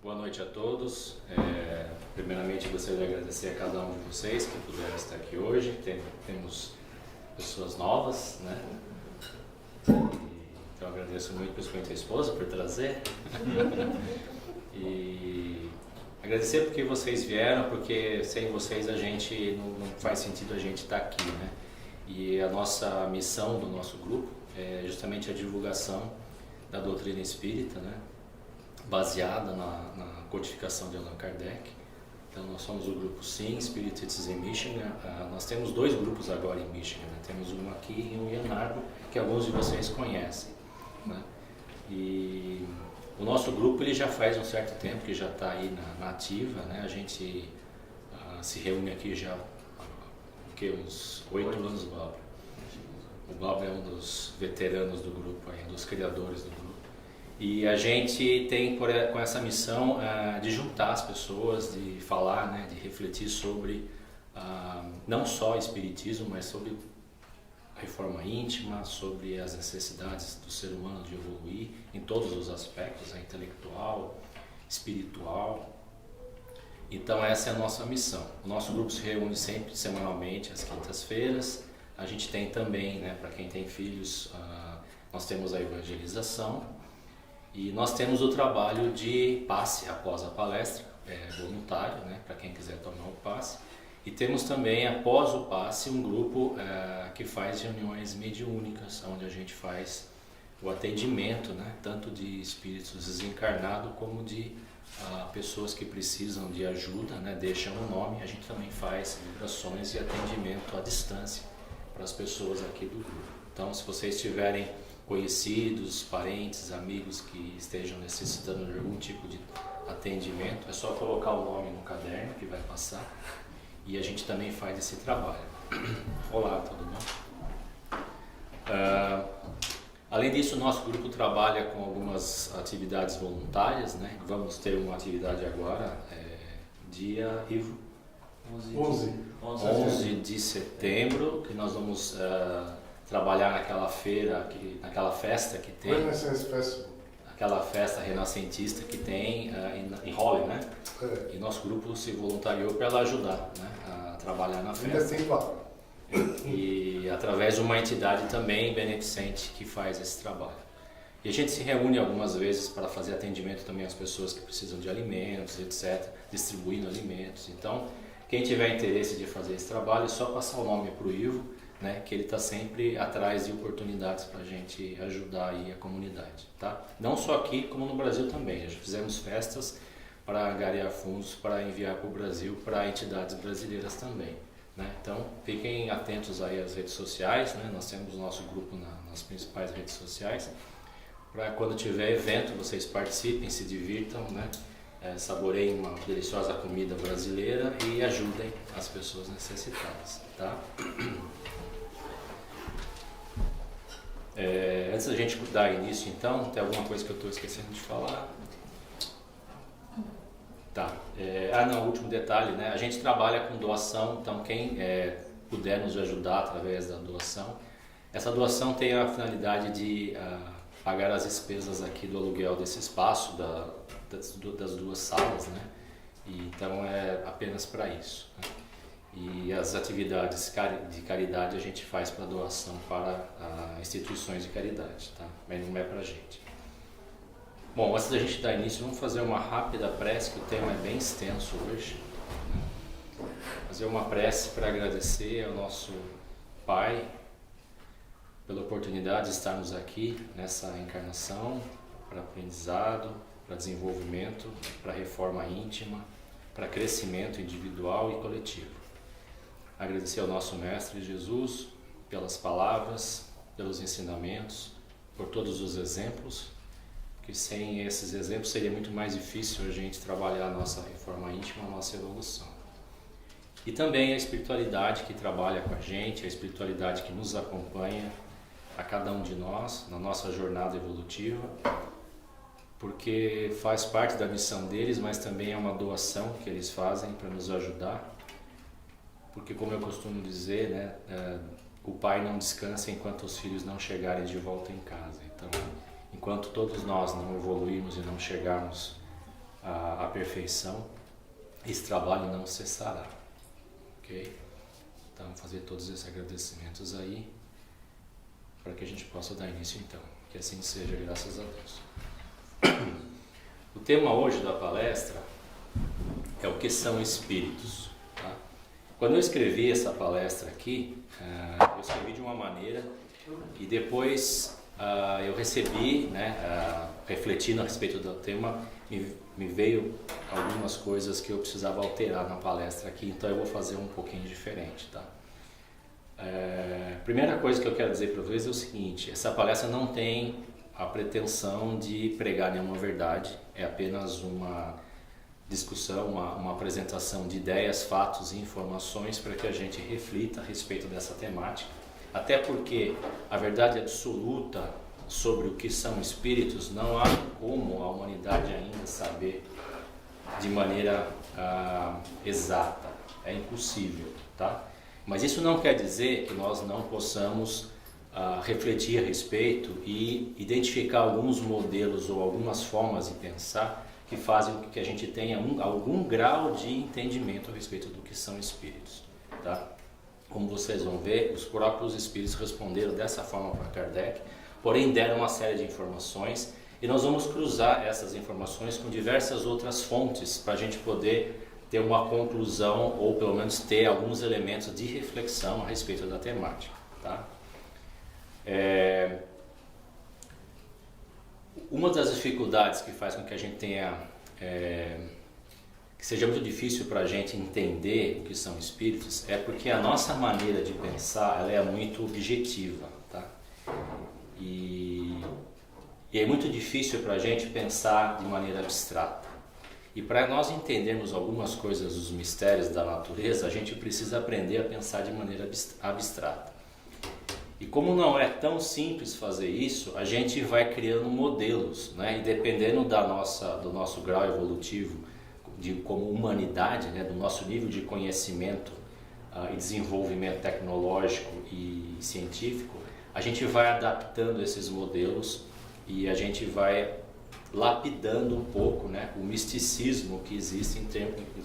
Boa noite a todos. Primeiramente, gostaria de agradecer a cada um de vocês que puderam estar aqui hoje. Temos pessoas novas, né? Então, agradeço muito, principalmente a esposa, por trazer. E agradecer porque vocês vieram, porque sem vocês a gente não faz sentido a gente estar aqui, né? E a nossa missão do nosso grupo é justamente a divulgação da doutrina espírita, né? Baseada na codificação de Allan Kardec. Então nós somos o grupo SIM, Spiritists in Michigan. Nós temos dois grupos agora em Michigan, né? Temos um aqui e um em Ann Arbor, que alguns de vocês conhecem, né? E o nosso grupo ele já faz um certo tempo que já está aí na ativa, né? A gente se reúne aqui já há uns 8 anos. O Bob é um dos veteranos do grupo, aí, dos criadores do grupo. E a gente tem com essa missão de juntar as pessoas, de falar, né, de refletir sobre não só espiritismo, mas sobre a reforma íntima, sobre as necessidades do ser humano de evoluir em todos os aspectos, intelectual, espiritual. Então essa é a nossa missão. O nosso grupo se reúne sempre semanalmente às quintas-feiras. A gente tem também, né, para quem tem filhos, nós temos a evangelização. E nós temos o trabalho de passe após a palestra, voluntário, né, para quem quiser tomar o passe. E temos também, após o passe, um grupo que faz reuniões mediúnicas, onde a gente faz o atendimento, né, tanto de espíritos desencarnados como de pessoas que precisam de ajuda, né, deixam o nome. A gente também faz orações e atendimento à distância para as pessoas aqui do grupo. Então, se vocês tiverem conhecidos, parentes, amigos que estejam necessitando de algum tipo de atendimento, é só colocar o nome no caderno que vai passar, e a gente também faz esse trabalho. Olá, tudo bom? Além disso, o nosso grupo trabalha com algumas atividades voluntárias, né? Vamos ter uma atividade agora, dia 11 de setembro, que nós vamos trabalhar naquela feira, naquela festa que tem, aquela festa renascentista que tem em Holly, né? E nosso grupo se voluntariou para ela ajudar, né, a trabalhar na festa. E através de uma entidade também beneficente que faz esse trabalho. E a gente se reúne algumas vezes para fazer atendimento também às pessoas que precisam de alimentos, etc., distribuindo alimentos. Então, quem tiver interesse de fazer esse trabalho, é só passar o nome para o Ivo, né, que ele está sempre atrás de oportunidades para a gente ajudar aí a comunidade, tá? Não só aqui, como no Brasil também. Já fizemos festas para angariar fundos para enviar para o Brasil, para entidades brasileiras também, né? Então, fiquem atentos aí às redes sociais, né? Nós temos o nosso grupo nas principais redes sociais, para quando tiver evento vocês participem, se divirtam, né? Saboreiem uma deliciosa comida brasileira e ajudem as pessoas necessitadas, tá? Antes da gente dar início, então, tem alguma coisa que eu estou esquecendo de falar? Tá. Não, último detalhe, né? A gente trabalha com doação, então quem puder nos ajudar através da doação, essa doação tem a finalidade de pagar as despesas aqui do aluguel desse espaço, das duas salas, né? E, então é apenas para isso, né? E as atividades de caridade a gente faz para doação para instituições de caridade, tá? Mas não é para a gente. Bom, antes da gente dar início, vamos fazer uma rápida prece, que o tema é bem extenso hoje, né? Fazer uma prece para agradecer ao nosso Pai pela oportunidade de estarmos aqui nessa encarnação, para aprendizado, para desenvolvimento, para reforma íntima, para crescimento individual e coletivo. Agradecer ao nosso Mestre Jesus pelas palavras, pelos ensinamentos, por todos os exemplos, que sem esses exemplos seria muito mais difícil a gente trabalhar a nossa reforma íntima, a nossa evolução. E também a espiritualidade que trabalha com a gente, a espiritualidade que nos acompanha, a cada um de nós, na nossa jornada evolutiva, porque faz parte da missão deles, mas também é uma doação que eles fazem para nos ajudar. Porque, como eu costumo dizer, né, o pai não descansa enquanto os filhos não chegarem de volta em casa. Então, enquanto todos nós não evoluirmos e não chegarmos à perfeição, esse trabalho não cessará. Ok? Então, fazer todos esses agradecimentos aí, para que a gente possa dar início então. Que assim seja, graças a Deus. O tema hoje da palestra é o que são espíritos. Tá? Quando eu escrevi essa palestra aqui, eu escrevi de uma maneira e depois eu recebi, refletindo a respeito do tema, me veio algumas coisas que eu precisava alterar na palestra aqui, então eu vou fazer um pouquinho diferente. Tá? Primeira coisa que eu quero dizer para vocês é o seguinte: essa palestra não tem a pretensão de pregar nenhuma verdade, é apenas uma discussão, uma apresentação de ideias, fatos e informações para que a gente reflita a respeito dessa temática. Até porque a verdade absoluta sobre o que são espíritos não há como a humanidade ainda saber de maneira exata, é impossível, tá? Mas isso não quer dizer que nós não possamos refletir a respeito e identificar alguns modelos ou algumas formas de pensar que fazem com que a gente tenha algum grau de entendimento a respeito do que são espíritos, tá? Como vocês vão ver, os próprios espíritos responderam dessa forma para Kardec, porém deram uma série de informações e nós vamos cruzar essas informações com diversas outras fontes para a gente poder ter uma conclusão ou pelo menos ter alguns elementos de reflexão a respeito da temática, tá? Uma das dificuldades que faz com que a gente tenha que seja muito difícil para a gente entender o que são espíritos é porque a nossa maneira de pensar ela é muito objetiva, tá? E é muito difícil para a gente pensar de maneira abstrata. E para nós entendermos algumas coisas dos mistérios da natureza, a gente precisa aprender a pensar de maneira abstrata. E como não é tão simples fazer isso, a gente vai criando modelos, né? E dependendo do nosso grau evolutivo como humanidade, né? Do nosso nível de conhecimento e desenvolvimento tecnológico e científico, a gente vai adaptando esses modelos e a gente vai lapidando um pouco, né, o misticismo que existe em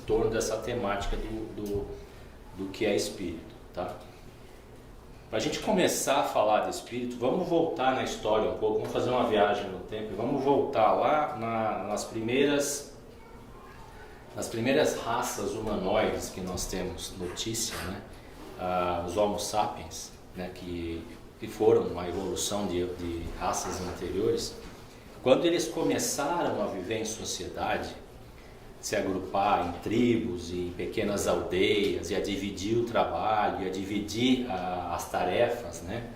torno dessa temática do que é espírito, tá? Para a gente começar a falar de espírito, vamos voltar na história um pouco, vamos fazer uma viagem no tempo e vamos voltar lá nas primeiras raças humanoides que nós temos notícia, né? Os Homo sapiens, né, que foram uma evolução de raças anteriores. Quando eles começaram a viver em sociedade, se agrupar em tribos e em pequenas aldeias, e a dividir o trabalho, e a dividir as tarefas, né?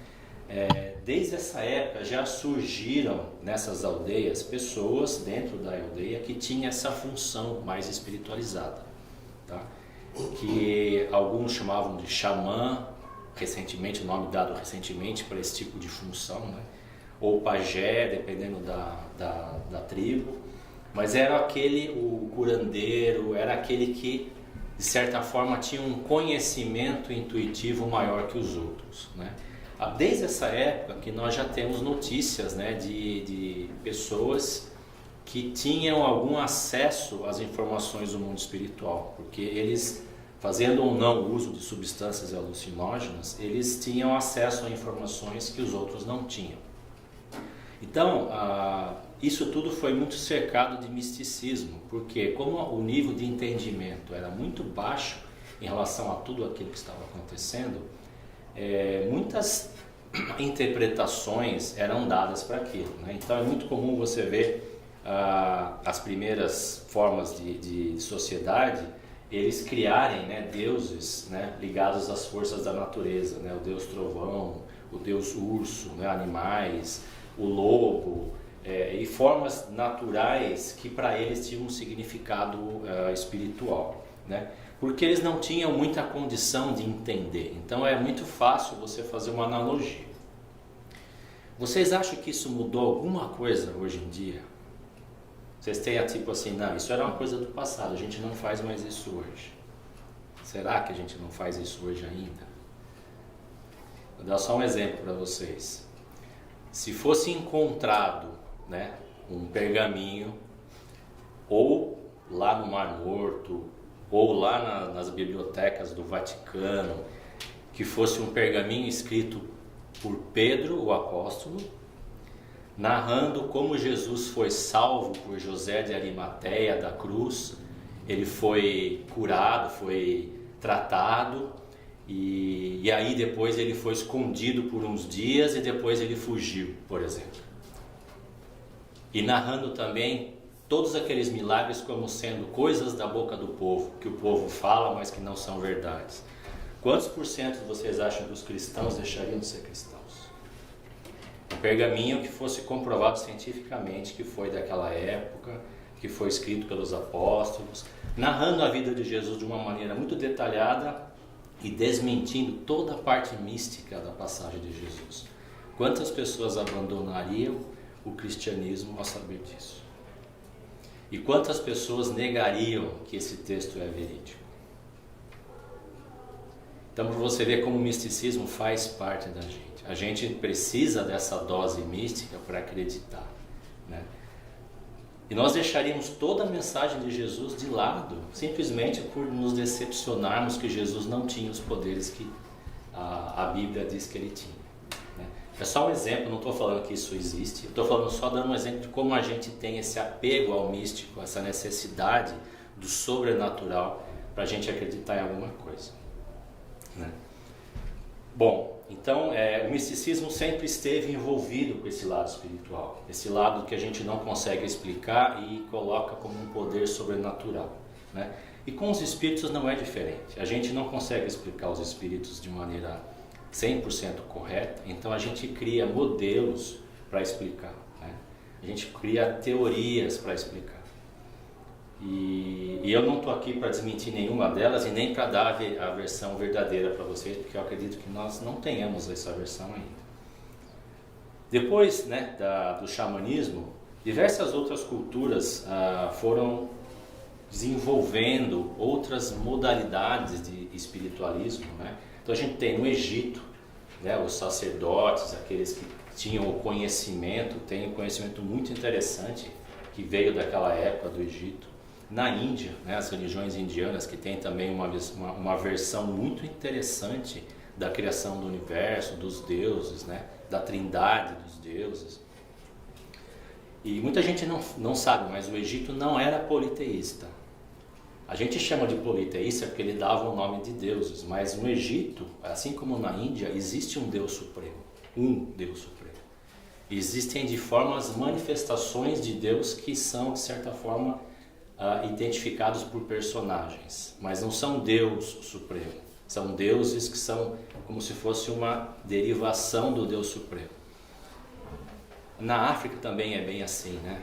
Desde essa época já surgiram nessas aldeias pessoas dentro da aldeia que tinham essa função mais espiritualizada, tá? Que alguns chamavam de xamã, recentemente, o nome dado recentemente para esse tipo de função, né? Ou pajé, dependendo da tribo, mas era o curandeiro, era aquele que, de certa forma, tinha um conhecimento intuitivo maior que os outros, né? Desde essa época que nós já temos notícias, né, de pessoas que tinham algum acesso às informações do mundo espiritual, porque eles, fazendo ou não uso de substâncias alucinógenas, eles tinham acesso a informações que os outros não tinham. Então, isso tudo foi muito cercado de misticismo, porque como o nível de entendimento era muito baixo em relação a tudo aquilo que estava acontecendo, muitas interpretações eram dadas para aquilo, né? Então é muito comum você ver as primeiras formas de sociedade, eles criarem, né, deuses, né, ligados às forças da natureza, né? O deus trovão, o deus urso, né, animais, o lobo, e formas naturais que para eles tinham um significado espiritual, né? Porque eles não tinham muita condição de entender. Então é muito fácil você fazer uma analogia. Vocês acham que isso mudou alguma coisa hoje em dia? Vocês têm tipo assim, não, isso era uma coisa do passado, a gente não faz mais isso hoje. Será que a gente não faz isso hoje ainda? Vou dar só um exemplo para vocês. Se fosse encontrado, né, um pergaminho ou lá no Mar Morto ou lá nas bibliotecas do Vaticano, que fosse um pergaminho escrito por Pedro, o apóstolo, narrando como Jesus foi salvo por José de Arimateia da cruz. Ele foi curado, foi tratado, e aí depois ele foi escondido por uns dias e depois ele fugiu, por exemplo. E narrando também todos aqueles milagres como sendo coisas da boca do povo, que o povo fala, mas que não são verdades. Quantos por cento vocês acham que os cristãos deixariam de ser cristãos? Um pergaminho que fosse comprovado cientificamente que foi daquela época, que foi escrito pelos apóstolos, narrando a vida de Jesus de uma maneira muito detalhada e desmentindo toda a parte mística da passagem de Jesus. Quantas pessoas abandonariam o cristianismo ao saber disso? E quantas pessoas negariam que esse texto é verídico? Então, para você ver como o misticismo faz parte da gente. A gente precisa dessa dose mística para acreditar, né? E nós deixaríamos toda a mensagem de Jesus de lado, simplesmente por nos decepcionarmos que Jesus não tinha os poderes que a Bíblia diz que ele tinha, né? É só um exemplo, não estou falando que isso existe, estou falando só dando um exemplo de como a gente tem esse apego ao místico, essa necessidade do sobrenatural para a gente acreditar em alguma coisa, né? Bom, então o misticismo sempre esteve envolvido com esse lado espiritual, esse lado que a gente não consegue explicar e coloca como um poder sobrenatural, né? E com os espíritos não é diferente. A gente não consegue explicar os espíritos de maneira 100% correta, então a gente cria modelos para explicar, né? A gente cria teorias para explicar. E eu não estou aqui para desmentir nenhuma delas e nem para dar a versão verdadeira para vocês, porque eu acredito que nós não tenhamos essa versão ainda. Depois, né, do xamanismo, diversas outras culturas foram desenvolvendo outras modalidades de espiritualismo, né? Então a gente tem no Egito, né, os sacerdotes, aqueles que tinham o conhecimento, tem um conhecimento muito interessante que veio daquela época do Egito. Na Índia, né, as religiões indianas, que tem também uma versão muito interessante da criação do universo, dos deuses, né, da trindade dos deuses. E muita gente não sabe, mas o Egito não era politeísta. A gente chama de politeísta porque ele dava o nome de deuses, mas no Egito, assim como na Índia, existe um Deus Supremo, um Deus Supremo. Existem de formas manifestações de Deus que são, de certa forma, identificados por personagens, mas não são Deus Supremo, são deuses que são como se fosse uma derivação do Deus Supremo. Na África também é bem assim, né?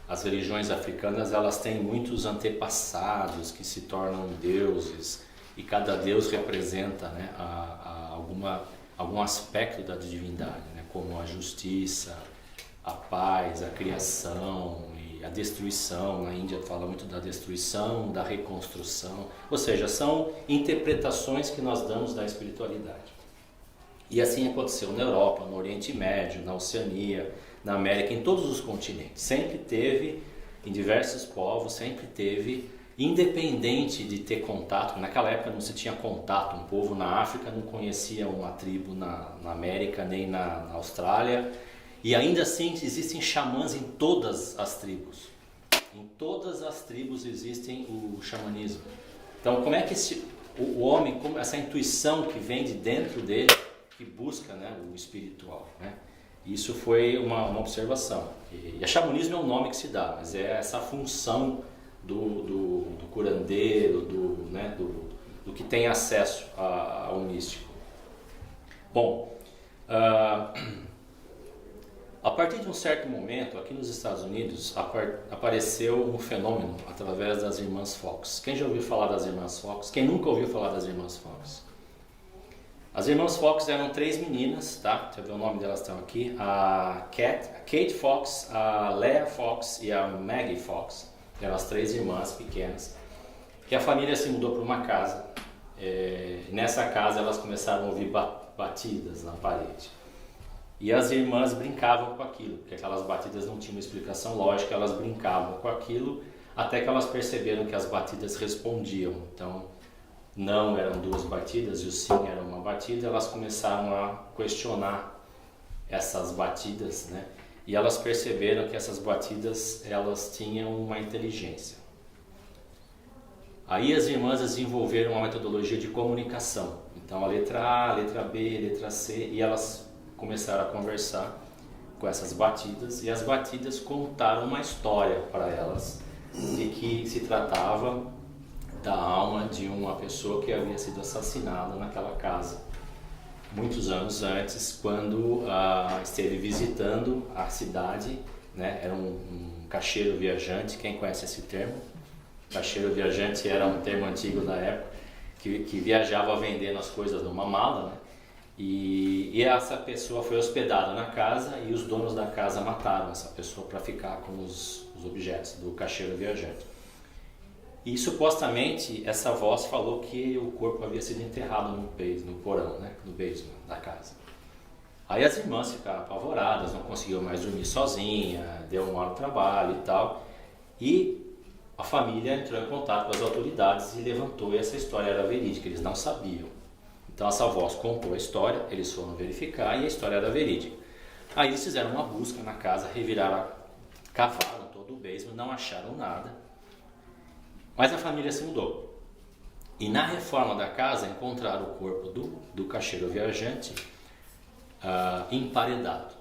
As religiões africanas, elas têm muitos antepassados que se tornam deuses, e cada deus representa, né, algum aspecto da divindade, né, como a justiça, a paz, a criação e a destruição. Na Índia fala muito da destruição, da reconstrução, ou seja, são interpretações que nós damos da espiritualidade. E assim aconteceu na Europa, no Oriente Médio, na Oceania, na América, em todos os continentes. Sempre teve, em diversos povos, sempre teve, independente de ter contato. Naquela época não se tinha contato, um povo na África não conhecia uma tribo na América nem na Austrália. E ainda assim existem xamãs em todas as tribos. Em todas as tribos existem o xamanismo. Então como é que o homem, como essa intuição que vem de dentro dele, que busca, né, o espiritual, né? Isso foi uma observação. E xamanismo é um nome que se dá, mas é essa função do curandeiro, do que tem acesso ao místico. Bom, a partir de um certo momento, aqui nos Estados Unidos, apareceu um fenômeno através das Irmãs Fox. Quem já ouviu falar das Irmãs Fox? Quem nunca ouviu falar das Irmãs Fox? As Irmãs Fox eram 3 meninas, tá? Deixa eu ver o nome delas, estão aqui. A Kate Fox, a Leah Fox e a Maggie Fox. Eram as 3 irmãs pequenas. Que a família se mudou para uma casa. Nessa casa elas começaram a ouvir batidas na parede. E as irmãs brincavam com aquilo, porque aquelas batidas não tinham uma explicação lógica, elas brincavam com aquilo, até que elas perceberam que as batidas respondiam. Então, não eram 2 batidas e o sim era uma batida. Elas começaram a questionar essas batidas, né? E elas perceberam que essas batidas, elas tinham uma inteligência. Aí as irmãs desenvolveram uma metodologia de comunicação. Então, a letra A, a letra B, a letra C, e elas começaram a conversar com essas batidas, e as batidas contaram uma história para elas de que se tratava da alma de uma pessoa que havia sido assassinada naquela casa muitos anos antes, quando esteve visitando a cidade, né? Era um caixeiro viajante. Quem conhece esse termo? Caixeiro viajante era um termo antigo da época, que viajava vendendo as coisas numa mala, né? E essa pessoa foi hospedada na casa e os donos da casa mataram essa pessoa para ficar com os objetos do caixeiro viajante. E supostamente essa voz falou que o corpo havia sido enterrado no porão, né? No basement da casa. Aí as irmãs ficaram apavoradas, não conseguiam mais dormir sozinha, deu um mau trabalho e tal. E a família entrou em contato com as autoridades e levantou, e essa história era verídica, eles não sabiam. Então essa voz contou a história, eles foram verificar e a história era verídica. Aí eles fizeram uma busca na casa, reviraram, cavaram todo o basement, não acharam nada. Mas a família se mudou. E na reforma da casa encontraram o corpo do caixeiro viajante emparedado,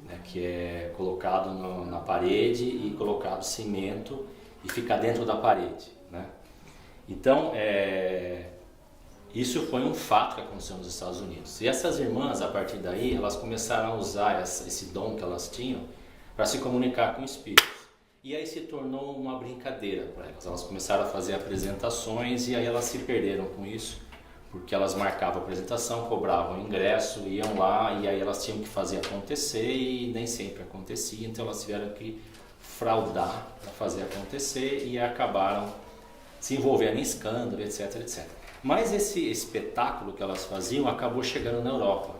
né, que é colocado na parede e colocado cimento e fica dentro da parede, né? Então, isso foi um fato que aconteceu nos Estados Unidos. E essas irmãs, a partir daí, elas começaram a usar esse dom que elas tinham para se comunicar com espíritos. E aí se tornou uma brincadeira para elas. Elas começaram a fazer apresentações e aí elas se perderam com isso, porque elas marcavam a apresentação, cobravam ingresso, iam lá e aí elas tinham que fazer acontecer e nem sempre acontecia. Então elas tiveram que fraudar para fazer acontecer e acabaram se envolvendo em escândalo, etc, etc. Mas esse espetáculo que elas faziam acabou chegando na Europa.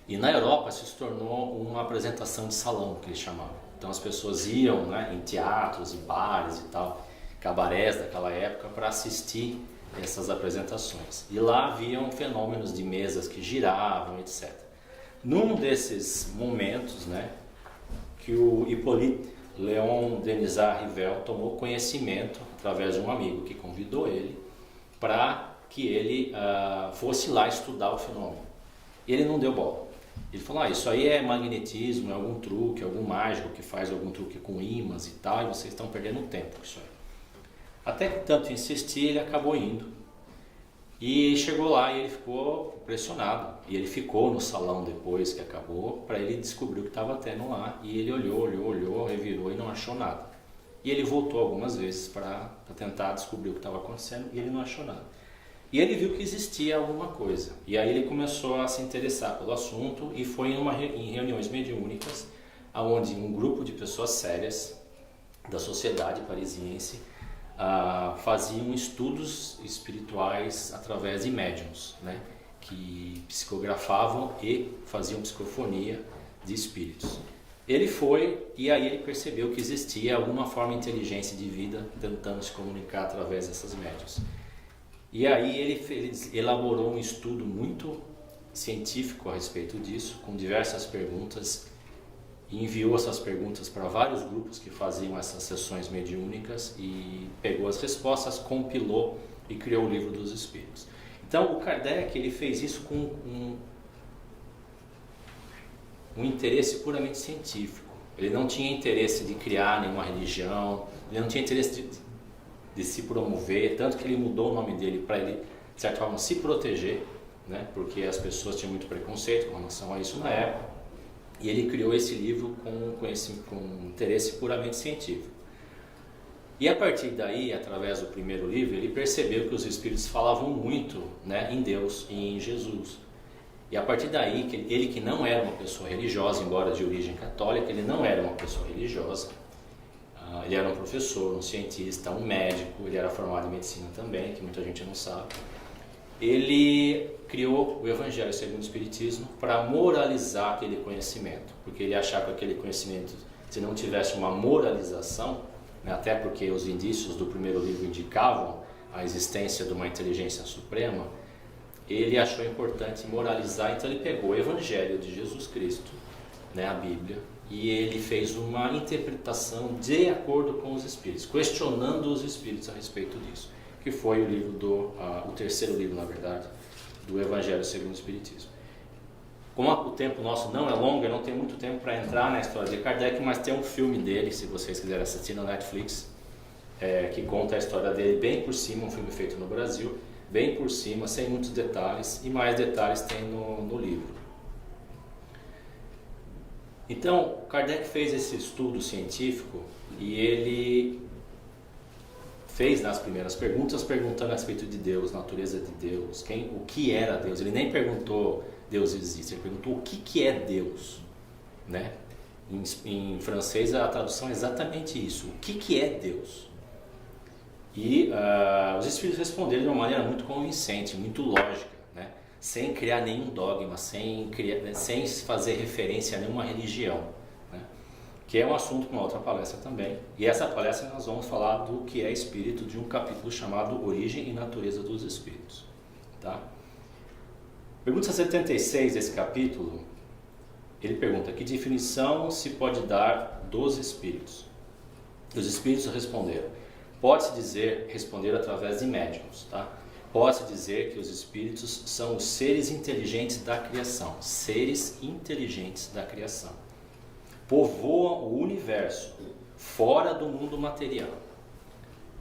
E na Europa se tornou uma apresentação de salão, que eles chamavam. Então as pessoas iam, né, em teatros e bares e tal, cabarés daquela época, para assistir essas apresentações. E lá haviam fenômenos de mesas que giravam, etc. Num desses momentos, né, que o Hippolyte Léon Denisard Rivel tomou conhecimento, através de um amigo que convidou ele, para que ele fosse lá estudar o fenômeno. E ele não deu bola. Ele falou, isso aí é magnetismo, é algum truque, algum mágico que faz algum truque com ímãs e tal, e vocês estão perdendo tempo com isso aí. Até que tanto insistir, ele acabou indo. E chegou lá e ele ficou impressionado. E ele ficou no salão depois que acabou, para ele descobrir o que estava tendo lá. E ele olhou, revirou e não achou nada. E ele voltou algumas vezes para tentar descobrir o que estava acontecendo e ele não achou nada. E ele viu que existia alguma coisa. E aí ele começou a se interessar pelo assunto e foi em reuniões mediúnicas, onde um grupo de pessoas sérias da sociedade parisiense faziam estudos espirituais através de médiuns, né, que psicografavam e faziam psicofonia de espíritos. Ele foi e aí ele percebeu que existia alguma forma de inteligência de vida tentando se comunicar através dessas médiuns. E aí ele elaborou um estudo muito científico a respeito disso, com diversas perguntas, e enviou essas perguntas para vários grupos que faziam essas sessões mediúnicas e pegou as respostas, compilou e criou o Livro dos Espíritos. Então o Kardec ele fez isso com um interesse puramente científico. Ele não tinha interesse de criar nenhuma religião, ele não tinha interesse de se promover, tanto que ele mudou o nome dele para ele, de certa forma, se proteger, né? Porque as pessoas tinham muito preconceito com relação a isso na época. E ele criou esse livro com interesse puramente científico. E a partir daí, através do primeiro livro, ele percebeu que os espíritos falavam muito, né, em Deus e em Jesus. E a partir daí, ele que não era uma pessoa religiosa, embora de origem católica, ele não era uma pessoa religiosa. Ele era um professor, um cientista, um médico, ele era formado em medicina também, que muita gente não sabe. Ele criou o Evangelho segundo o Espiritismo para moralizar aquele conhecimento, porque ele achava que aquele conhecimento, se não tivesse uma moralização, né? Até porque os indícios do primeiro livro indicavam a existência de uma inteligência suprema, ele achou importante moralizar, então ele pegou o Evangelho de Jesus Cristo, né, a Bíblia, e ele fez uma interpretação de acordo com os Espíritos, questionando os Espíritos a respeito disso, que foi o livro o terceiro livro, na verdade, do Evangelho segundo o Espiritismo. Como o tempo nosso não é longo, eu não tenho muito tempo para entrar na história de Kardec, mas tem um filme dele, se vocês quiserem assistir no Netflix, que conta a história dele bem por cima, um filme feito no Brasil, bem por cima, sem muitos detalhes, e mais detalhes tem no livro. Então, Kardec fez esse estudo científico e ele fez nas primeiras perguntas, perguntando a respeito de Deus, natureza de Deus, o que era Deus. Ele nem perguntou Deus existe, ele perguntou o que é Deus, né? Em francês a tradução é exatamente isso, o que é Deus? E os Espíritos responderam de uma maneira muito convincente, muito lógica, né? Sem criar nenhum dogma, sem fazer referência a nenhuma religião, né? Que é um assunto para uma outra palestra também. E essa palestra nós vamos falar do que é espírito, de um capítulo chamado Origem e Natureza dos Espíritos, tá? Pergunta 76 desse capítulo, ele pergunta: que definição se pode dar dos espíritos? E os espíritos responderam: pode-se responder através de médiuns, tá? Pode-se dizer que os espíritos são os seres inteligentes da criação, seres inteligentes da criação. Povoam o universo, fora do mundo material.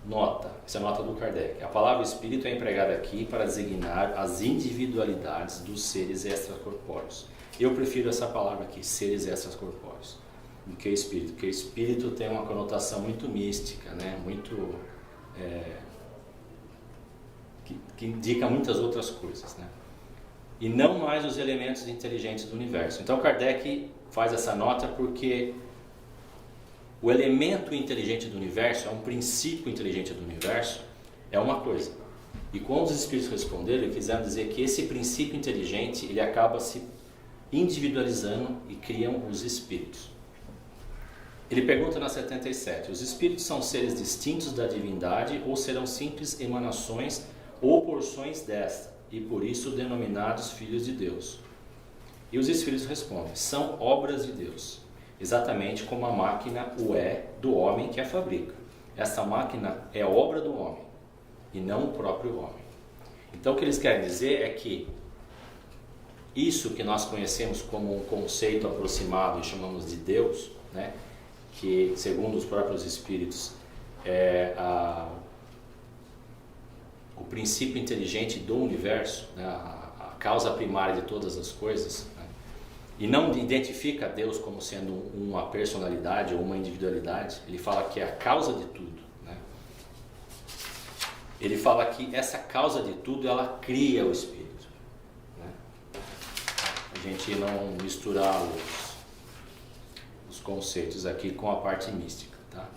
Nota, essa é a nota do Kardec. A palavra espírito é empregada aqui para designar as individualidades dos seres extracorpóreos. Eu prefiro essa palavra aqui, seres extracorpóreos, do que espírito, porque espírito tem uma conotação muito mística, né? Muito que indica muitas outras coisas, né? E não mais os elementos inteligentes do universo. Então Kardec faz essa nota porque o elemento inteligente do universo, é um princípio inteligente do universo, é uma coisa. E quando os espíritos responderam, eles quiseram dizer que esse princípio inteligente, ele acaba se individualizando e criam os espíritos. Ele pergunta na 77, os espíritos são seres distintos da divindade ou serão simples emanações ou porções desta, e por isso denominados filhos de Deus? E os espíritos respondem, são obras de Deus, exatamente como a máquina o é do homem que a fabrica. Essa máquina é obra do homem e não o próprio homem. Então o que eles querem dizer é que isso que nós conhecemos como um conceito aproximado e chamamos de Deus, né, que segundo os próprios espíritos é o princípio inteligente do universo, né, a causa primária de todas as coisas, né, e não identifica Deus como sendo uma personalidade ou uma individualidade. Ele fala que é a causa de tudo, né? Ele fala que essa causa de tudo, ela cria o espírito, né? A gente não misturar os conceitos aqui com a parte mística, tá?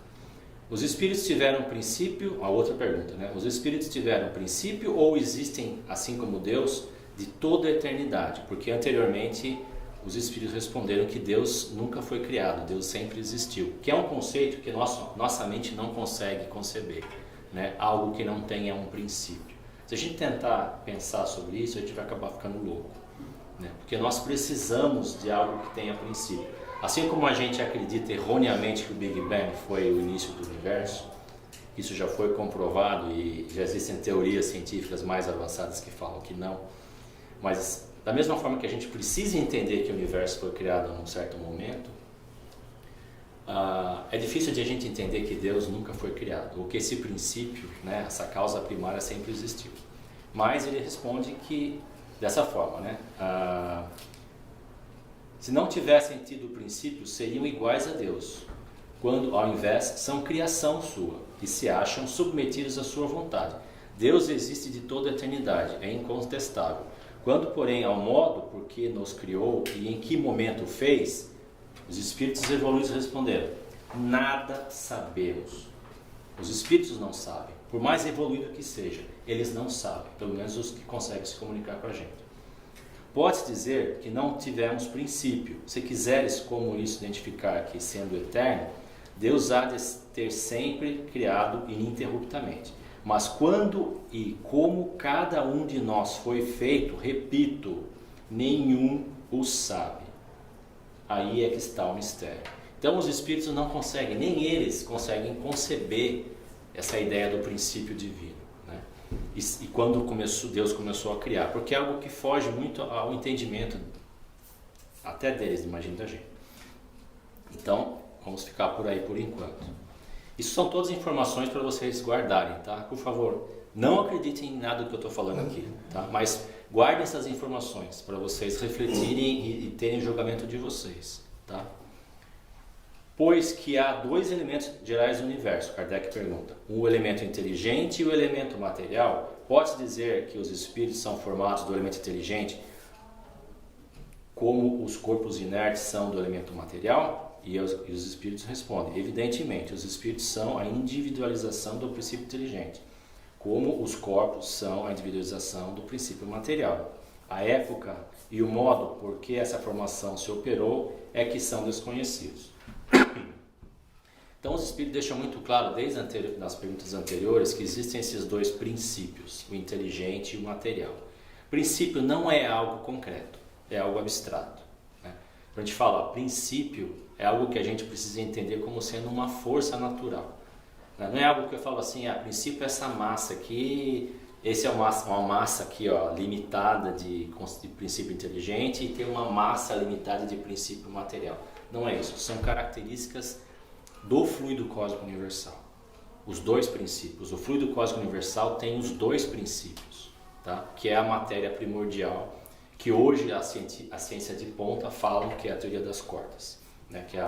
Os espíritos tiveram princípio, a outra pergunta, né? Os espíritos tiveram princípio ou existem, assim como Deus, de toda a eternidade? Porque anteriormente os espíritos responderam que Deus nunca foi criado, Deus sempre existiu, que é um conceito que nossa mente não consegue conceber, né? Algo que não tenha um princípio. Se a gente tentar pensar sobre isso, a gente vai acabar ficando louco, né? Porque nós precisamos de algo que tenha princípio. Assim como a gente acredita erroneamente que o Big Bang foi o início do universo, isso já foi comprovado e já existem teorias científicas mais avançadas que falam que não, mas da mesma forma que a gente precisa entender que o universo foi criado num certo momento, é difícil de a gente entender que Deus nunca foi criado, ou que esse princípio, né, essa causa primária sempre existiu. Mas ele responde que, dessa forma, né, se não tivessem tido o princípio, seriam iguais a Deus, quando ao invés são criação sua e se acham submetidos à sua vontade. Deus existe de toda a eternidade, é incontestável. Quando, porém, ao modo por que nos criou e em que momento fez, os espíritos evoluídos responderam, nada sabemos. Os espíritos não sabem, por mais evoluído que seja, eles não sabem, pelo menos os que conseguem se comunicar com a gente. Pode-se dizer que não tivemos princípio. Se quiseres como isso identificar que sendo eterno, Deus há de ter sempre criado ininterruptamente. Mas quando e como cada um de nós foi feito, repito, nenhum o sabe. Aí é que está o mistério. Então os espíritos não conseguem, nem eles conseguem conceber essa ideia do princípio divino, né? E quando Deus começou a criar, porque é algo que foge muito ao entendimento até deles, imagino da gente. Então, vamos ficar por aí por enquanto. Isso são todas informações para vocês guardarem, tá? Por favor, não acreditem em nada do que eu estou falando aqui, tá? Mas guardem essas informações para vocês refletirem e terem o julgamento de vocês, tá? Pois que há dois elementos gerais do universo, Kardec pergunta. O elemento inteligente e o elemento material. Pode-se dizer que os espíritos são formados do elemento inteligente como os corpos inertes são do elemento material? E os espíritos respondem, evidentemente, os espíritos são a individualização do princípio inteligente, como os corpos são a individualização do princípio material. A época e o modo por que essa formação se operou é que são desconhecidos. Então os espíritos deixam muito claro, desde nas perguntas anteriores, que existem esses dois princípios, o inteligente e o material. Princípio não é algo concreto, é algo abstrato, né? Quando a gente fala princípio, é algo que a gente precisa entender como sendo uma força natural. Não é algo que eu falo assim, a princípio essa massa aqui, esse é uma massa aqui, ó, limitada de princípio inteligente e tem uma massa limitada de princípio material. Não é isso, são características do fluido cósmico universal. Os dois princípios, o fluido cósmico universal tem os dois princípios, tá? Que é a matéria primordial, que hoje a ciência de ponta fala que é a teoria das cordas, né? Que é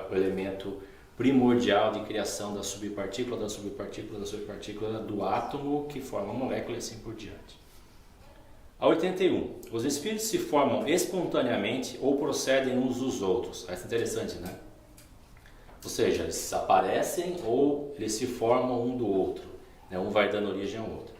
o elemento primordial de criação da subpartícula, da subpartícula, da subpartícula, do átomo que forma a molécula e assim por diante. A 81. Os espíritos se formam espontaneamente ou procedem uns dos outros. Isso é interessante, né? Ou seja, eles aparecem ou eles se formam um do outro, né? Um vai dando origem ao outro.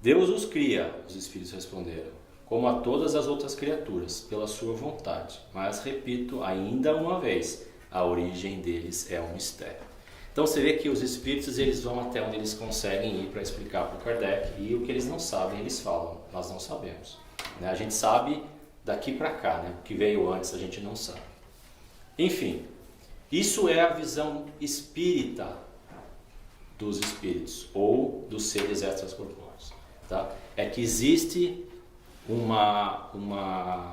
Deus os cria, os espíritos responderam, como a todas as outras criaturas, pela sua vontade. Mas, repito, ainda uma vez, a origem deles é um mistério. Então você vê que os espíritos eles vão até onde eles conseguem ir para explicar para o Kardec, e o que eles não sabem eles falam, nós não sabemos, né? A gente sabe daqui para cá, né? O que veio antes a gente não sabe. Enfim, isso é a visão espírita dos espíritos ou dos seres extracorpóreos, tá? É que existe uma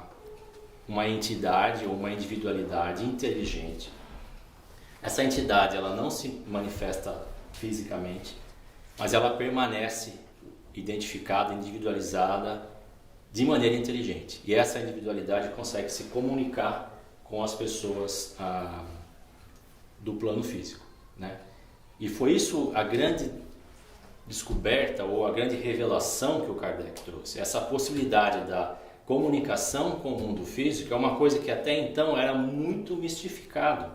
entidade ou uma individualidade inteligente. Essa entidade ela não se manifesta fisicamente, mas ela permanece identificada, individualizada de maneira inteligente. E essa individualidade consegue se comunicar com as pessoas do plano físico, né? E foi isso a grande descoberta ou a grande revelação que o Kardec trouxe. Essa possibilidade da comunicação com o mundo físico é uma coisa que até então era muito mistificado,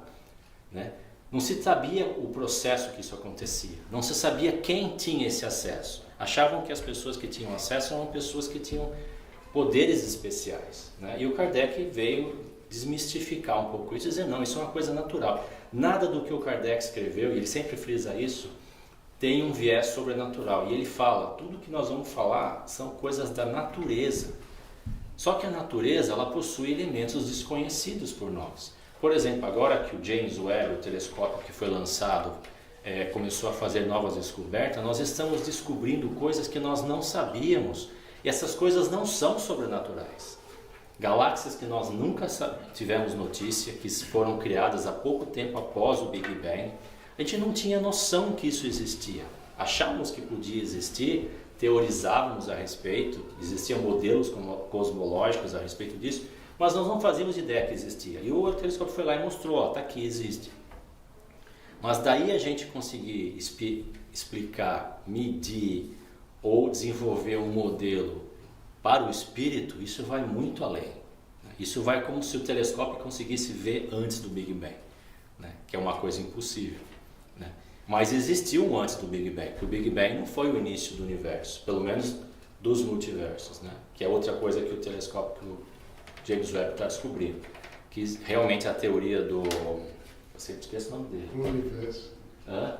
né? Não se sabia o processo que isso acontecia, não se sabia quem tinha esse acesso. Achavam que as pessoas que tinham acesso eram pessoas que tinham poderes especiais, né? E o Kardec veio desmistificar um pouco isso e dizer, não, isso é uma coisa natural. Nada do que o Kardec escreveu, e ele sempre frisa isso, tem um viés sobrenatural. E ele fala, tudo que nós vamos falar são coisas da natureza. Só que a natureza, ela possui elementos desconhecidos por nós. Por exemplo, agora que o James Webb, o telescópio que foi lançado, começou a fazer novas descobertas, nós estamos descobrindo coisas que nós não sabíamos. E essas coisas não são sobrenaturais. Galáxias que nós nunca tivemos notícia, que foram criadas há pouco tempo após o Big Bang. A gente não tinha noção que isso existia. Achávamos que podia existir, teorizávamos a respeito, existiam modelos cosmológicos a respeito disso, mas nós não fazíamos ideia que existia. E o telescópio foi lá e mostrou, ó, tá aqui, existe. Mas daí a gente conseguir explicar, medir ou desenvolver um modelo para o espírito, isso vai muito além. Isso vai como se o telescópio conseguisse ver antes do Big Bang, né? Que é uma coisa impossível, né? Mas existiu um antes do Big Bang, porque o Big Bang não foi o início do universo, pelo menos dos multiversos, né? Que é outra coisa que o telescópio James Webb está descobrindo, que realmente a teoria Eu sempre esqueço o nome dele. O universo. Hã?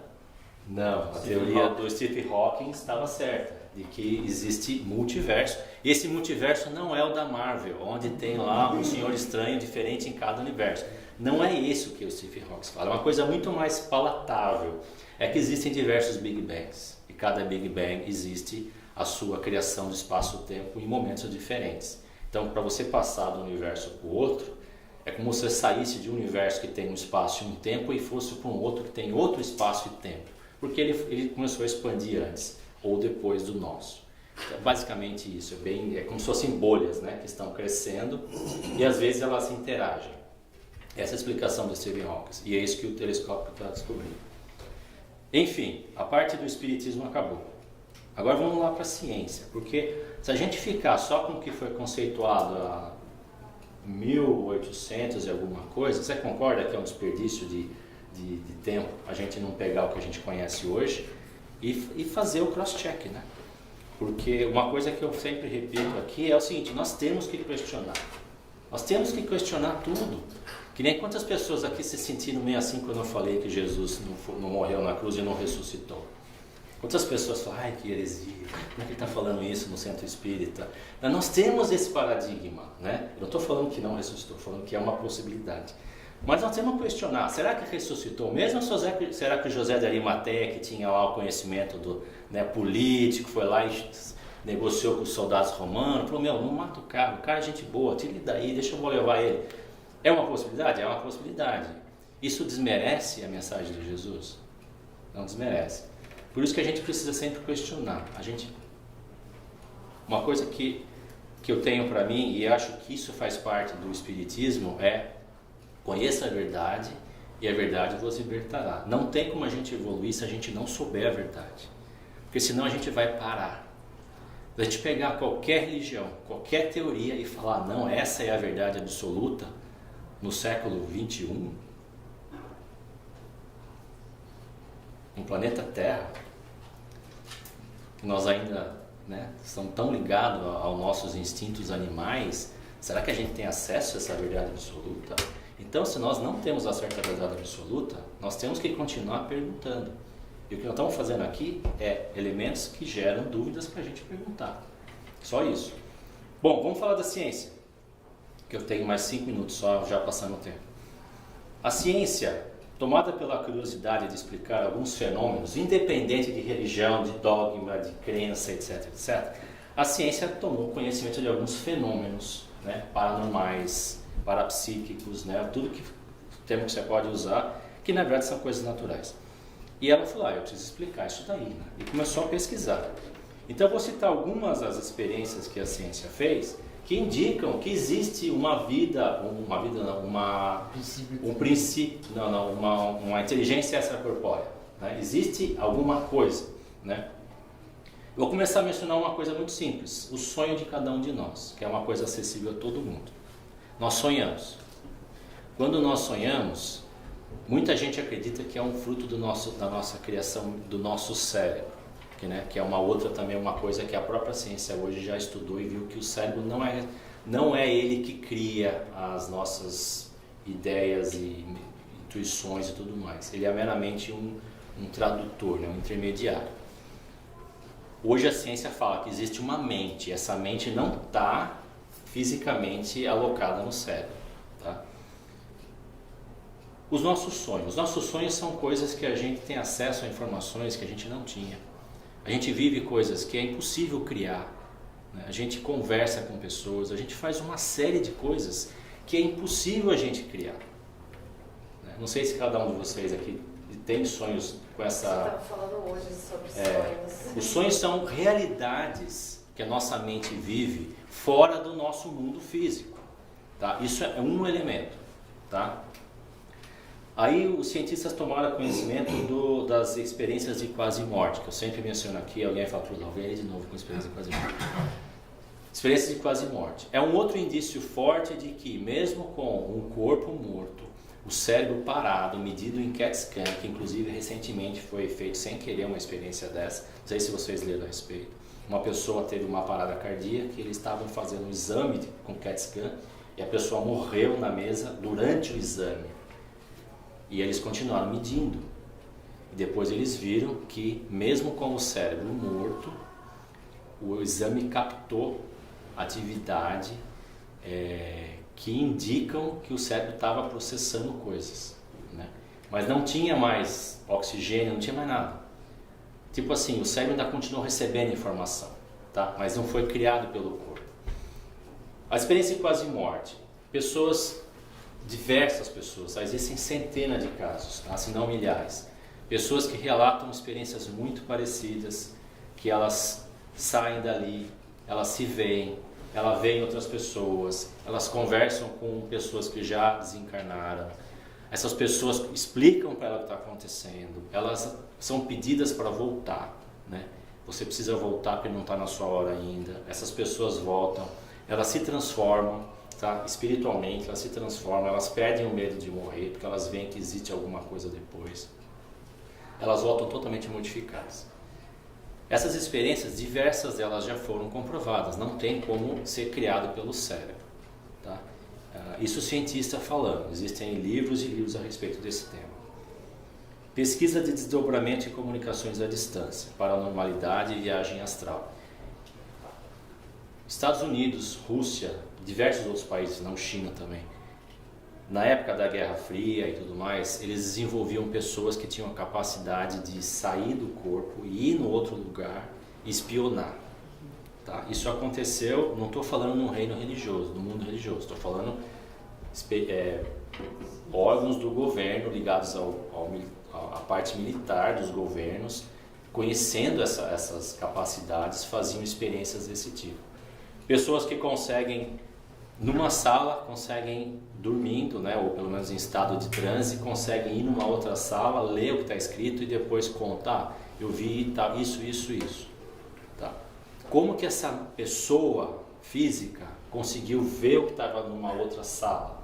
Não, a teoria do Stephen Hawking estava certa, de que existe multiverso. Esse multiverso não é o da Marvel, onde tem lá um Senhor Estranho diferente em cada universo. Não é isso que o Stephen Hawking fala, é uma coisa muito mais palatável. É que existem diversos Big Bangs, e cada Big Bang existe a sua criação de espaço-tempo em momentos diferentes. Então, para você passar do universo para o outro, é como se você saísse de um universo que tem um espaço e um tempo e fosse para um outro que tem outro espaço e tempo. Porque ele começou a expandir antes ou depois do nosso. Então, basicamente isso, é como se fossem bolhas, né, que estão crescendo e às vezes elas interagem. Essa é a explicação do Stephen Hawking e é isso que o telescópio está descobrindo. Enfim, a parte do espiritismo acabou. Agora vamos lá para a ciência, porque se a gente ficar só com o que foi conceituado há 1800 e alguma coisa, você concorda que é um desperdício de tempo a gente não pegar o que a gente conhece hoje e fazer o cross-check, né? Porque uma coisa que eu sempre repito aqui é o seguinte, nós temos que questionar. Nós temos que questionar tudo. Que nem quantas pessoas aqui se sentiram meio assim quando eu falei que Jesus não morreu na cruz e não ressuscitou. Quantas pessoas falam, ai que heresia, como é que ele está falando isso no centro espírita? Nós temos esse paradigma, né? Eu não estou falando que não ressuscitou, estou falando que é uma possibilidade. Mas nós temos que questionar, será que ressuscitou mesmo? Ou será que o José de Arimateia, que tinha lá o conhecimento político, foi lá e negociou com os soldados romanos, falou, não mata o cara é gente boa, tira ele daí, deixa eu levar ele. É uma possibilidade? É uma possibilidade. Isso desmerece a mensagem de Jesus? Não desmerece. Por isso que a gente precisa sempre questionar. Uma coisa que eu tenho para mim, e acho que isso faz parte do espiritismo, é conheça a verdade e a verdade vos libertará. Não tem como a gente evoluir se a gente não souber a verdade. Porque senão a gente vai parar. Se a gente pegar qualquer religião, qualquer teoria e falar, não, essa é a verdade absoluta, no século 21, no planeta Terra, nós ainda estamos tão ligados aos nossos instintos animais, será que a gente tem acesso a essa verdade absoluta? Então, se nós não temos a certa verdade absoluta, nós temos que continuar perguntando. E o que nós estamos fazendo aqui é elementos que geram dúvidas para a gente perguntar. Só isso. Bom, vamos falar da ciência, que eu tenho mais 5 minutos só, já passando o tempo. A ciência, tomada pela curiosidade de explicar alguns fenômenos, independente de religião, de dogma, de crença, etc., etc., a ciência tomou conhecimento de alguns fenômenos, paranormais, parapsíquicos, tudo que termo que você pode usar, que na verdade são coisas naturais. E ela falou, eu preciso explicar isso daí, e começou a pesquisar. Então eu vou citar algumas das experiências que a ciência fez, que indicam que existe uma inteligência extracorpórea, existe alguma coisa, Eu vou começar a mencionar uma coisa muito simples, o sonho de cada um de nós, que é uma coisa acessível a todo mundo. Nós sonhamos. Quando nós sonhamos, muita gente acredita que é um fruto da nossa criação, do nosso cérebro, que é uma outra também, uma coisa que a própria ciência hoje já estudou e viu que o cérebro não é ele que cria as nossas ideias e intuições e tudo mais. Ele é meramente um tradutor, um intermediário. Hoje a ciência fala que existe uma mente, essa mente não está fisicamente alocada no cérebro. Tá? Os nossos sonhos são coisas que a gente tem acesso a informações que a gente não tinha. A gente vive coisas que é impossível criar, A gente conversa com pessoas, a gente faz uma série de coisas que é impossível a gente criar. Não sei se cada um de vocês aqui tem sonhos com essa... Você estava falando hoje sobre sonhos. Os sonhos são realidades que a nossa mente vive fora do nosso mundo físico. Tá? Isso é um elemento. Tá? Aí os cientistas tomaram conhecimento das experiências de quase morte, que eu sempre menciono aqui, alguém fala, vem aí de novo com experiência de quase morte. Experiência de quase morte. É um outro indício forte de que, mesmo com um corpo morto, o cérebro parado, medido em CAT scan, que inclusive recentemente foi feito sem querer uma experiência dessa, não sei se vocês leram a respeito, uma pessoa teve uma parada cardíaca, eles estavam fazendo um exame com CAT scan, e a pessoa morreu na mesa durante o exame. E eles continuaram medindo. E depois eles viram que, mesmo com o cérebro morto, o exame captou atividade que indicam que o cérebro estava processando coisas, né? Mas não tinha mais oxigênio, não tinha mais nada. Tipo assim, o cérebro ainda continuou recebendo informação, tá? Mas não foi criado pelo corpo. A experiência de quase morte. Pessoas, diversas pessoas, existem centenas de casos, tá? Se não milhares. Pessoas que relatam experiências muito parecidas, que elas saem dali, elas se veem, elas veem outras pessoas, elas conversam com pessoas que já desencarnaram. Essas pessoas explicam para ela o que está acontecendo, elas são pedidas para voltar, né? Você precisa voltar porque não está na sua hora ainda. Essas pessoas voltam, elas se transformam, tá? Espiritualmente, elas se transformam, elas perdem o medo de morrer porque elas veem que existe alguma coisa depois. Elas voltam totalmente modificadas. Essas experiências, diversas delas já foram comprovadas, não tem como ser criado pelo cérebro, tá? Isso cientista falando, existem livros e livros a respeito desse tema. Pesquisa de desdobramento e comunicações à distância, paranormalidade e viagem astral. Estados Unidos, Rússia, diversos outros países, não China também, na época da Guerra Fria e tudo mais, eles desenvolviam pessoas que tinham a capacidade de sair do corpo e ir no outro lugar e espionar. Tá? Isso aconteceu, não estou falando no reino religioso, no mundo religioso, estou falando órgãos do governo ligados à parte militar dos governos, conhecendo essas capacidades, faziam experiências desse tipo. Pessoas que conseguem, numa sala, conseguem dormindo, né, ou pelo menos em estado de transe, conseguem ir numa outra sala, ler o que está escrito e depois contar. Eu vi tá, isso. Tá? Como que essa pessoa física conseguiu ver o que estava numa outra sala?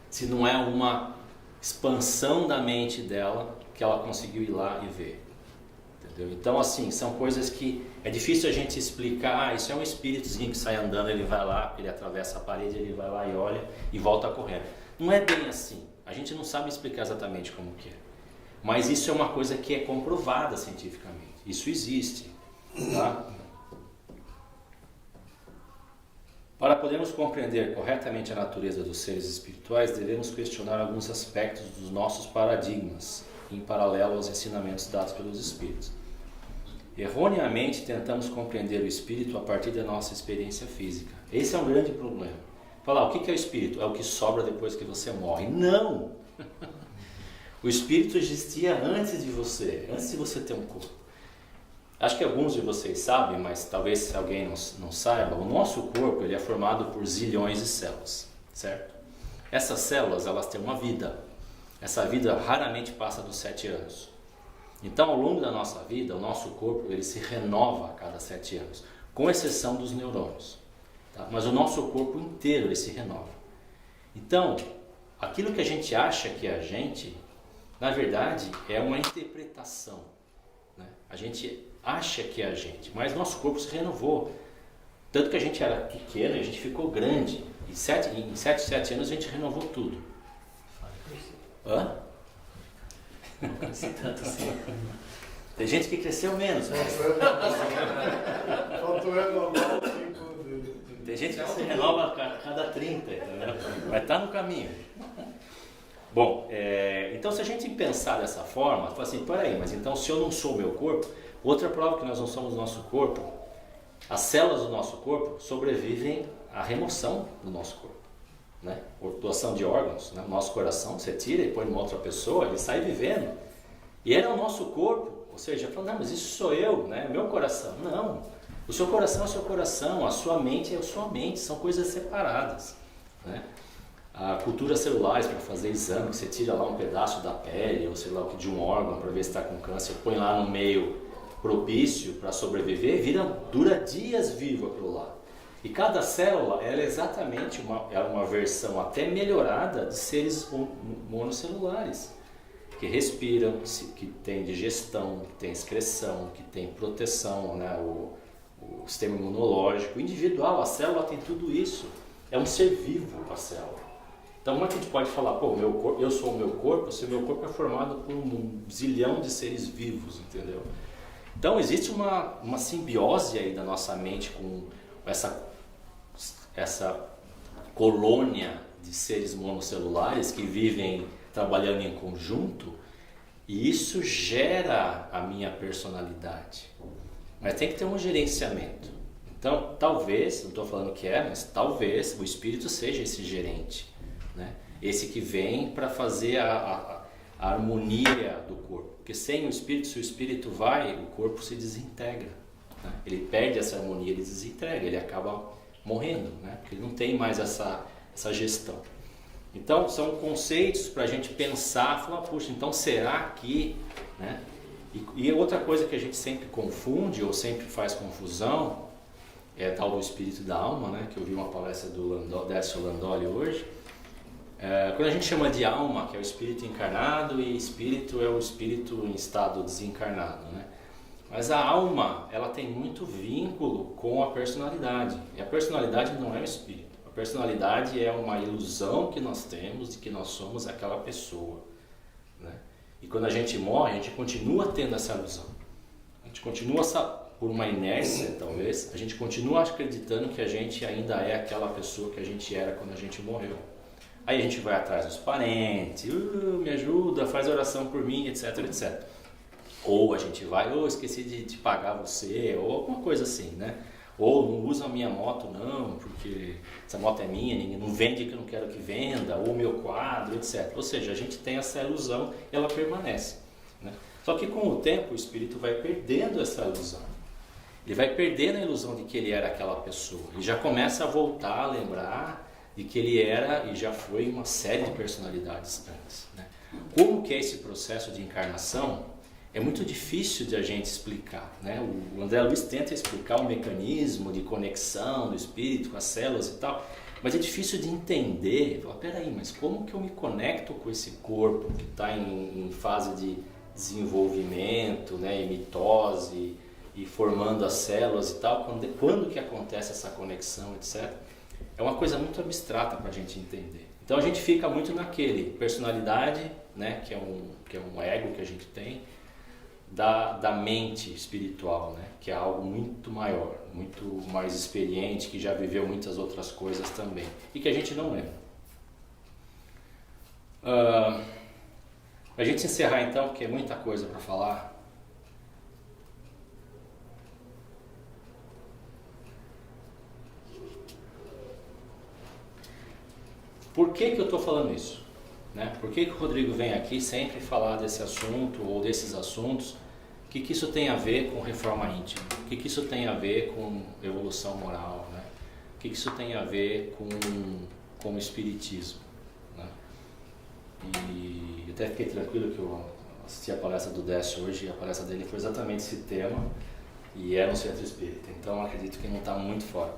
Se não é uma expansão da mente dela que ela conseguiu ir lá e ver. Entendeu? Então, assim, são coisas que é difícil a gente explicar. Isso é um espíritozinho que sai andando, ele vai lá, ele atravessa a parede, ele vai lá e olha e volta correndo. Não é bem assim. A gente não sabe explicar exatamente como que é. Mas isso é uma coisa que é comprovada cientificamente. Isso existe. Tá? Para podermos compreender corretamente a natureza dos seres espirituais, devemos questionar alguns aspectos dos nossos paradigmas, em paralelo aos ensinamentos dados pelos espíritos. Erroneamente tentamos compreender o espírito a partir da nossa experiência física. Esse é um grande problema. Falar, o que é o espírito? É o que sobra depois que você morre. Não! O espírito existia antes de você ter um corpo. Acho que alguns de vocês sabem, mas talvez se alguém não saiba, o nosso corpo ele é formado por zilhões de células, certo? Essas células, elas têm uma vida. Essa vida raramente passa dos 7 anos. Então, ao longo da nossa vida, o nosso corpo ele se renova a cada 7 anos, com exceção dos neurônios. Tá? Mas o nosso corpo inteiro ele se renova. Então, aquilo que a gente acha que é a gente, na verdade, é uma interpretação. Né? A gente acha que é a gente, mas nosso corpo se renovou. Tanto que a gente era pequeno e a gente ficou grande. Em 7 anos a gente renovou tudo. Hã? Não cresci tanto assim. Tem gente que cresceu menos. Tem gente que se renova a cada 30, entendeu? Mas está no caminho. Bom, então se a gente pensar dessa forma, fala assim, peraí, mas então se eu não sou o meu corpo, outra prova que nós não somos o nosso corpo, as células do nosso corpo sobrevivem à remoção do nosso corpo. Né? Doação de órgãos, né? O nosso coração, você tira e põe numa outra pessoa, ele sai vivendo. E era o nosso corpo, ou seja, fala, não, mas isso sou eu, né? Meu coração. Não, o seu coração é o seu coração, a sua mente é a sua mente, são coisas separadas. Né? A cultura celulares para fazer exame, que você tira lá um pedaço da pele, ou sei lá o que, de um órgão para ver se está com câncer, põe lá no meio propício para sobreviver, dura dias vivo aquilo lá. E cada célula ela é exatamente uma versão até melhorada de seres monocelulares, que respiram, que tem digestão, que tem excreção, que tem proteção, né? o sistema imunológico, individual, a célula tem tudo isso. É um ser vivo a célula. Então, como é que a gente pode falar, pô, meu corpo, eu sou o meu corpo, se o meu corpo é formado por um zilhão de seres vivos, entendeu? Então, existe uma simbiose aí da nossa mente com essa colônia de seres monocelulares que vivem trabalhando em conjunto, e isso gera a minha personalidade. Mas tem que ter um gerenciamento. Então, talvez, não estou falando que é, mas talvez o espírito seja esse gerente, né? Esse que vem para fazer a harmonia do corpo. Porque sem o espírito, se o espírito vai, o corpo se desintegra, né? Ele perde essa harmonia, ele desintegra, ele acaba morrendo, né? Porque ele não tem mais essa gestão. Então, são conceitos para a gente pensar, falar, puxa, então será que, né? E outra coisa que a gente sempre confunde ou sempre faz confusão é tal do espírito da alma, né? Que eu vi uma palestra do Décio Landoli hoje. Quando a gente chama de alma, que é o espírito encarnado, e espírito é o espírito em estado desencarnado, né? Mas a alma, ela tem muito vínculo com a personalidade. E a personalidade não é o espírito. A personalidade é uma ilusão que nós temos de que nós somos aquela pessoa, né? E quando a gente morre, a gente continua tendo essa ilusão. A gente continua, por uma inércia talvez, a gente continua acreditando que a gente ainda é aquela pessoa que a gente era quando a gente morreu. Aí a gente vai atrás dos parentes, me ajuda, faz oração por mim, etc, etc. Ou a gente vai, esqueci de pagar você, ou alguma coisa assim, né? Ou não usa a minha moto não, porque essa moto é minha, ninguém não vende que eu não quero que venda, ou meu quadro, etc. Ou seja, a gente tem essa ilusão e ela permanece, né? Só que com o tempo o espírito vai perdendo essa ilusão. Ele vai perdendo a ilusão de que ele era aquela pessoa. Ele já começa a voltar a lembrar de que ele era e já foi uma série de personalidades antes, né? Como que é esse processo de encarnação? É muito difícil de a gente explicar, né? O André Luiz tenta explicar o mecanismo de conexão do espírito com as células e tal, mas é difícil de entender. Falar, peraí, mas como que eu me conecto com esse corpo que está em fase de desenvolvimento, né? E mitose e formando as células e tal, quando que acontece essa conexão, etc. É uma coisa muito abstrata para a gente entender. Então a gente fica muito naquele personalidade, né? Que é um ego que a gente tem, da mente espiritual, né? Que é algo muito maior, muito mais experiente, que já viveu muitas outras coisas também e que a gente não lembra. A gente encerrar então, porque é muita coisa para falar. Por que eu estou falando isso? Né? Por que o Rodrigo vem aqui sempre falar desse assunto ou desses assuntos? O que isso tem a ver com reforma íntima? O que isso tem a ver com evolução moral? Né? O que isso tem a ver com o espiritismo? Né? E até fiquei tranquilo que eu assisti a palestra do Décio hoje, e a palestra dele foi exatamente esse tema, e é no Centro Espírita, então acredito que não está muito fora.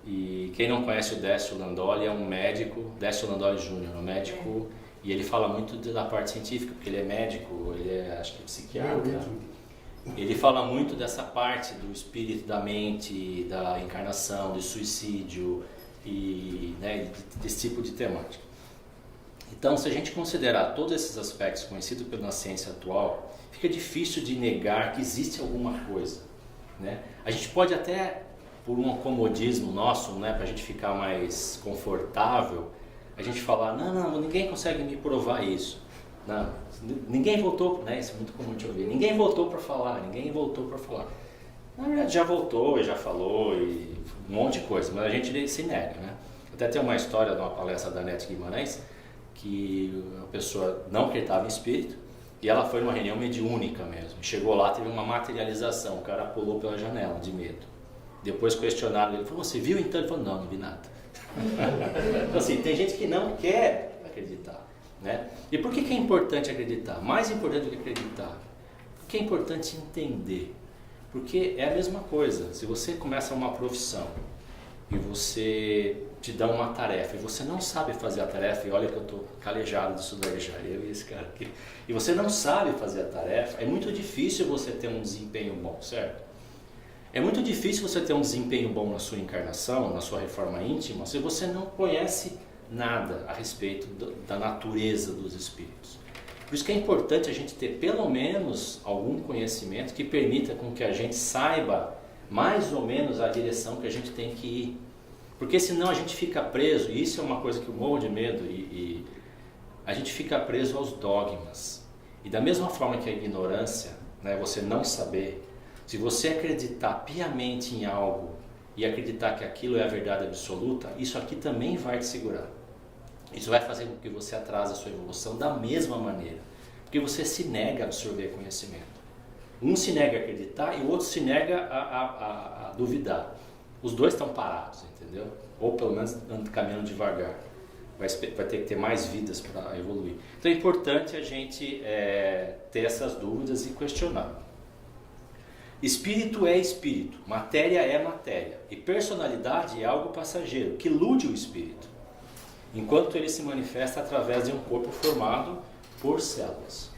E quem não conhece o Décio Landoli é um médico, Décio Landoli Júnior, um médico, e ele fala muito da parte científica, porque ele é médico, ele é, acho que psiquiatra. Ele fala muito dessa parte do espírito, da mente, da encarnação, do suicídio, e, né, desse tipo de temática. Então, se a gente considerar todos esses aspectos conhecidos pela ciência atual, fica difícil de negar que existe alguma coisa, né? A gente pode até, por um comodismo nosso, né, para a gente ficar mais confortável, a gente falar, não, ninguém consegue me provar isso. Não, ninguém voltou, né, isso é muito comum de ouvir, ninguém voltou para falar. Na verdade já voltou e já falou e um monte de coisa, mas a gente se nega, né? Até tem uma história de uma palestra da Nete Guimarães, que a pessoa não acreditava em espírito, e ela foi numa reunião mediúnica mesmo. Chegou lá, teve uma materialização, o cara pulou pela janela de medo. Depois questionaram ele, falou, você viu então? Ele falou, não vi nada. Então assim, tem gente que não quer acreditar, né? E por que é importante acreditar? Mais importante do que acreditar, porque é importante entender. Porque é a mesma coisa, se você começa uma profissão e você te dá uma tarefa e você não sabe fazer a tarefa, e olha que eu estou calejado disso daí já, eu e esse cara aqui, e você não sabe fazer a tarefa, é muito difícil você ter um desempenho bom, certo? É muito difícil você ter um desempenho bom na sua encarnação, na sua reforma íntima, se você não conhece nada a respeito da natureza dos espíritos. Por isso que é importante a gente ter pelo menos algum conhecimento que permita com que a gente saiba mais ou menos a direção que a gente tem que ir. Porque senão a gente fica preso, e isso é uma coisa que eu morro de medo, e a gente fica preso aos dogmas. E da mesma forma que a ignorância, né, você não saber, se você acreditar piamente em algo e acreditar que aquilo é a verdade absoluta, isso aqui também vai te segurar. Isso vai fazer com que você atrase a sua evolução da mesma maneira, porque você se nega a absorver conhecimento. Um se nega a acreditar e o outro se nega a duvidar. Os dois estão parados, entendeu? Ou pelo menos caminhando devagar. Vai ter que ter mais vidas para evoluir. Então é importante a gente ter essas dúvidas e questionar. Espírito é espírito, matéria é matéria, e personalidade é algo passageiro, que ilude o espírito, enquanto ele se manifesta através de um corpo formado por células.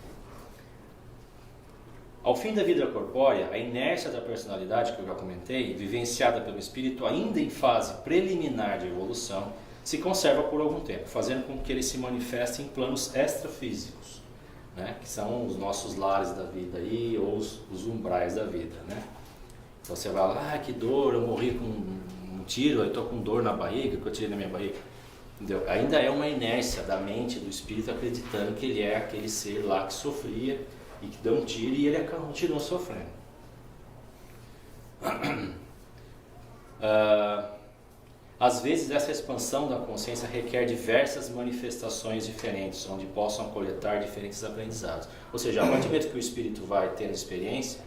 Ao fim da vida corpórea, a inércia da personalidade, que eu já comentei, vivenciada pelo espírito ainda em fase preliminar de evolução, se conserva por algum tempo, fazendo com que ele se manifeste em planos extrafísicos, né? Que são os nossos lares da vida aí, ou os umbrais da vida, né? Então você vai lá, que dor, eu morri com um tiro, eu estou com dor na barriga, que eu tirei na minha barriga. Entendeu? Ainda é uma inércia da mente do espírito acreditando que ele é aquele ser lá que sofria e que deu um tiro e ele continuou sofrendo. Às vezes essa expansão da consciência requer diversas manifestações diferentes, onde possam coletar diferentes aprendizados. Ou seja, a partir do momento que o espírito vai tendo experiência,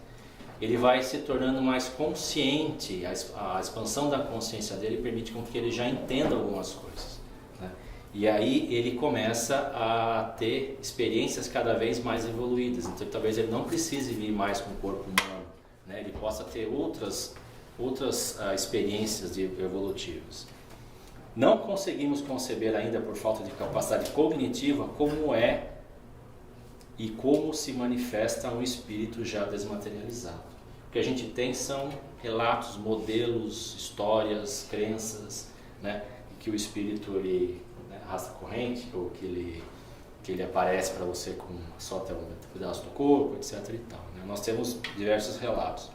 ele vai se tornando mais consciente, a expansão da consciência dele permite com que ele já entenda algumas coisas, né? E aí ele começa a ter experiências cada vez mais evoluídas, então talvez ele não precise vir mais com o corpo humano, né? Ele possa ter outras experiências evolutivas. Não conseguimos conceber ainda, por falta de capacidade cognitiva, como é e como se manifesta um espírito já desmaterializado. O que a gente tem são relatos, modelos, histórias, crenças, né, que o espírito ele, né, arrasta corrente, ou que ele aparece para você com só até um pedaço do corpo, etc. e tal, né? Nós temos diversos relatos.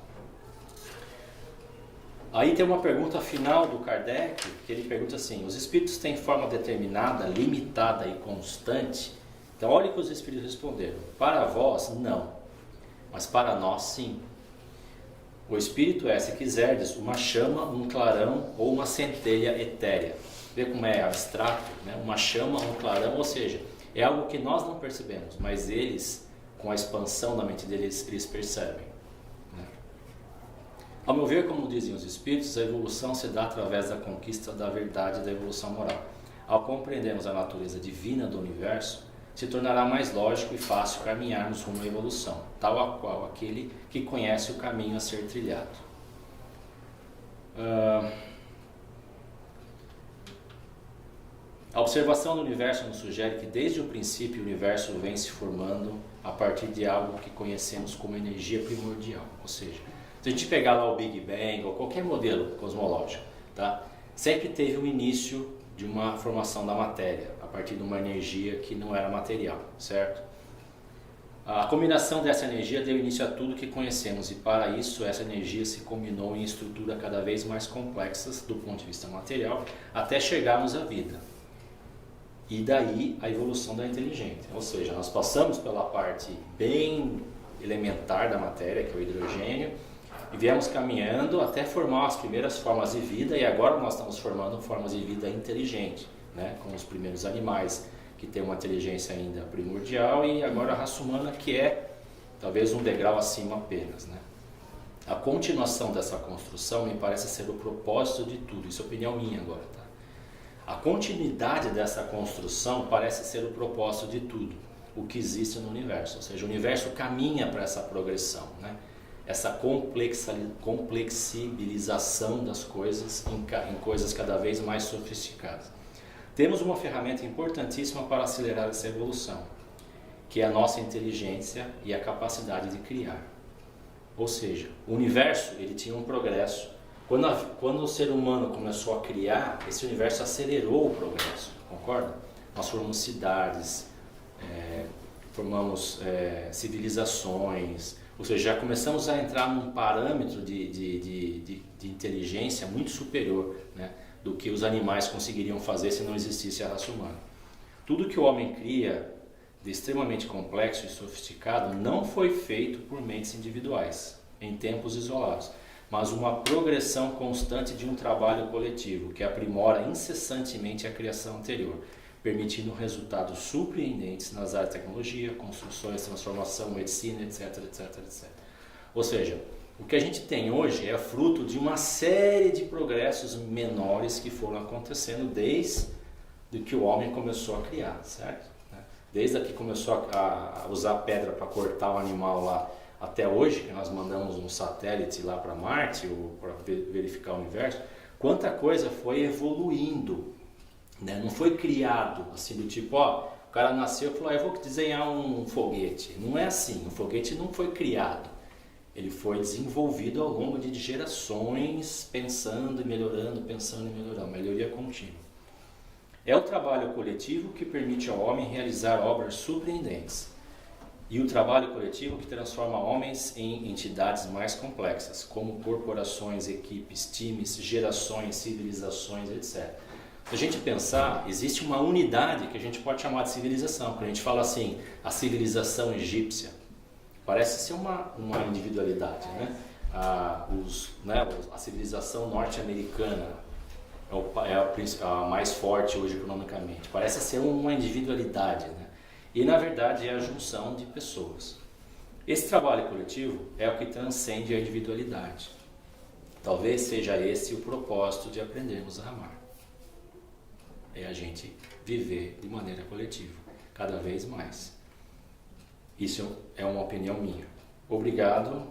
Aí tem uma pergunta final do Kardec, que ele pergunta assim: os espíritos têm forma determinada, limitada e constante? Então olha o que os espíritos responderam: para vós não, mas para nós sim. O espírito é, se quiserdes, uma chama, um clarão ou uma centelha etérea. Vê como é abstrato, né? Uma chama, um clarão, ou seja, é algo que nós não percebemos, mas eles, com a expansão da mente deles, eles percebem. Ao meu ver, como dizem os espíritos, a evolução se dá através da conquista da verdade e da evolução moral. Ao compreendermos a natureza divina do universo, se tornará mais lógico e fácil caminharmos rumo à evolução, tal a qual aquele que conhece o caminho a ser trilhado. A observação do universo nos sugere que desde o princípio o universo vem se formando a partir de algo que conhecemos como energia primordial, ou seja, se a gente pegar lá o Big Bang ou qualquer modelo cosmológico, tá? Sempre teve um início de uma formação da matéria, a partir de uma energia que não era material, certo? A combinação dessa energia deu início a tudo que conhecemos, e para isso essa energia se combinou em estrutura cada vez mais complexas do ponto de vista material, até chegarmos à vida. E daí a evolução da inteligência, ou seja, nós passamos pela parte bem elementar da matéria, que é o hidrogênio, e viemos caminhando até formar as primeiras formas de vida, e agora nós estamos formando formas de vida inteligente, né? Com os primeiros animais que têm uma inteligência ainda primordial, e agora a raça humana, que é talvez um degrau acima apenas, né? A continuação dessa construção me parece ser o propósito de tudo, isso é opinião minha agora, tá? A continuidade dessa construção parece ser o propósito de tudo o que existe no universo, ou seja, o universo caminha para essa progressão, né? Essa complexibilização das coisas em coisas cada vez mais sofisticadas. Temos uma ferramenta importantíssima para acelerar essa evolução, que é a nossa inteligência e a capacidade de criar. Ou seja, o universo ele tinha um progresso Quando o ser humano começou a criar, esse universo acelerou o progresso, concorda? Nós formamos cidades, formamos civilizações, ou seja, já começamos a entrar num parâmetro de inteligência muito superior, né, do que os animais conseguiriam fazer se não existisse a raça humana. Tudo que o homem cria de extremamente complexo e sofisticado não foi feito por mentes individuais, em tempos isolados, mas uma progressão constante de um trabalho coletivo que aprimora incessantemente a criação anterior, permitindo resultados surpreendentes nas áreas de tecnologia, construções, transformação, medicina, etc, etc, etc. Ou seja, o que a gente tem hoje é fruto de uma série de progressos menores que foram acontecendo desde que o homem começou a criar, certo? Desde que começou a usar pedra para cortar o animal lá, até hoje, que nós mandamos um satélite lá para Marte, para verificar o universo, quanta coisa foi evoluindo, né? Não foi criado assim do tipo, o cara nasceu e falou, eu vou desenhar um foguete. Não é assim, o foguete não foi criado, ele foi desenvolvido ao longo de gerações, pensando e melhorando, melhoria contínua. É o trabalho coletivo que permite ao homem realizar obras surpreendentes. E o trabalho coletivo que transforma homens em entidades mais complexas, como corporações, equipes, times, gerações, civilizações, etc. Se a gente pensar, existe uma unidade que a gente pode chamar de civilização. Quando a gente fala assim, a civilização egípcia, parece ser uma individualidade, né? A civilização norte-americana é a mais forte hoje economicamente. Parece ser uma individualidade, né? E na verdade é a junção de pessoas. Esse trabalho coletivo é o que transcende a individualidade. Talvez seja esse o propósito de aprendermos a amar. É a gente viver de maneira coletiva, cada vez mais. Isso é uma opinião minha. Obrigado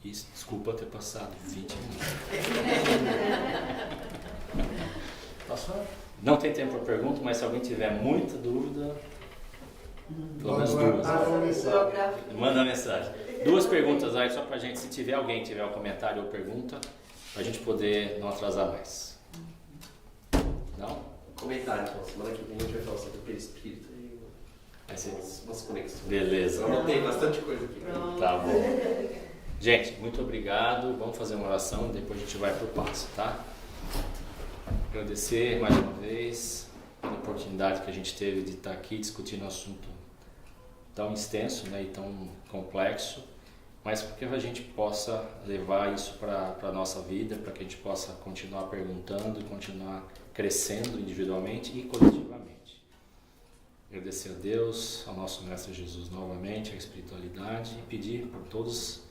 e desculpa ter passado 20 minutos. Não tem tempo para pergunta, mas se alguém tiver muita dúvida, pelo menos duas. Manda mensagem. Duas perguntas aí só pra gente, se tiver alguém tiver um comentário ou pergunta, pra gente poder não atrasar mais. Não? Comentário, então. Semana que vem a gente vai falar sobre o perispírito e umas conexões. Beleza. Eu anotei bastante coisa aqui. Tá bom. Gente, muito obrigado. Vamos fazer uma oração e depois a gente vai pro passo, tá? Agradecer mais uma vez pela oportunidade que a gente teve de estar aqui discutindo um assunto tão extenso, né, e tão complexo, mas para que a gente possa levar isso para a nossa vida, para que a gente possa continuar perguntando e continuar crescendo individualmente e coletivamente. Agradecer a Deus, ao nosso Mestre Jesus novamente, a espiritualidade, e pedir por todos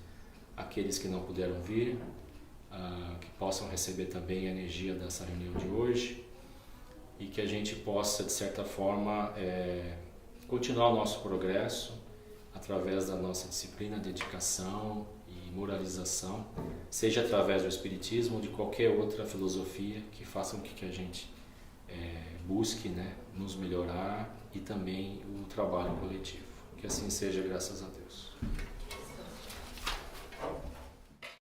aqueles que não puderam vir, que possam receber também a energia dessa reunião de hoje e que a gente possa, de certa forma, continuar o nosso progresso através da nossa disciplina, dedicação e moralização, seja através do Espiritismo ou de qualquer outra filosofia que faça com que a gente busque, né, nos melhorar e também o trabalho coletivo. Que assim seja, graças a Deus.